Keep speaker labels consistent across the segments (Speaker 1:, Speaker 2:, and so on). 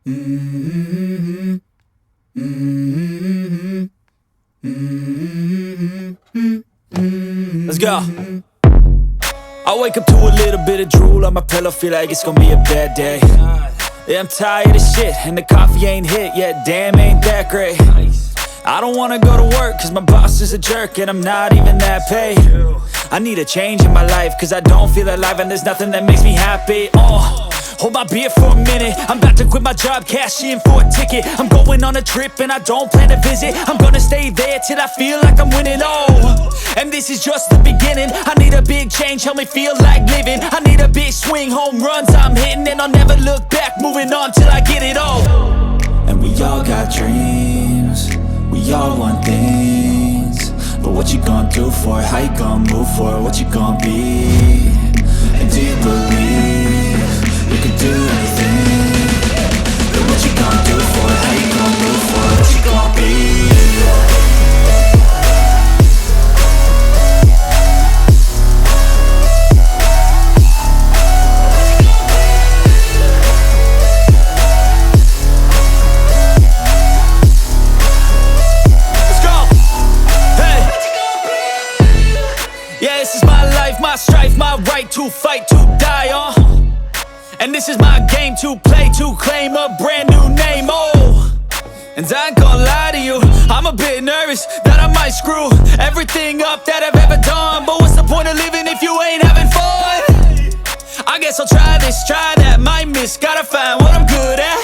Speaker 1: Mm-hmm. Mm-hmm. Mm-hmm. Let's go. I wake up to a little bit of drool on my pillow, feel like it's gonna be a bad day. Yeah, I'm tired of shit, and the coffee ain't hit yet, damn, ain't that great. I don't wanna go to work, cause my boss is a jerk, and I'm not even that paid. I need a change in my life, cause I don't feel alive, and there's nothing that makes me happy. Hold my beer for a minute, I'm about to quit my job, cash in for a ticket. I'm going on a trip and I don't plan to visit. I'm gonna stay there till I feel like I'm winning, and this is just the beginning. I need a big change, help me feel like living. I need a big swing, home runs I'm hitting, and I'll never look back, moving on till I get it all. And we all got dreams, we all want things, but what you gonna do for it? How you gonna move for it? What you gonna be? And do you believe you can do anything? But what you gonna do for it? How you gonna move for it? What you gonna be? Let's go! Hey! Yeah, this is my life, my strife, my right to fight, to die, and this is my game to play, to claim a brand new name, and I ain't gonna lie to you, I'm a bit nervous that I might screw everything up that I've ever done. But what's the point of living if you ain't having fun? I guess I'll try this, try that, might miss, gotta find what I'm good at.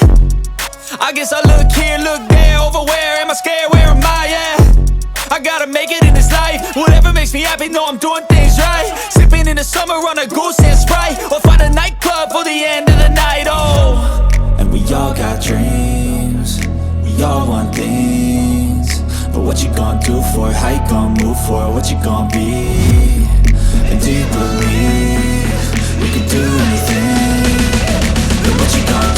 Speaker 1: I guess I look here, look there, over where am I scared, where am I at? I gotta make it in this life, whatever makes me happy, know I'm doing things right. Sipping in the summer on a goose and Sprite, or find a nightclub for the end of the night, And we all got dreams, we all want things, but what you gonna do for it? How you gonna move for it? What you gonna be? And do you believe you can do anything? But what you gonna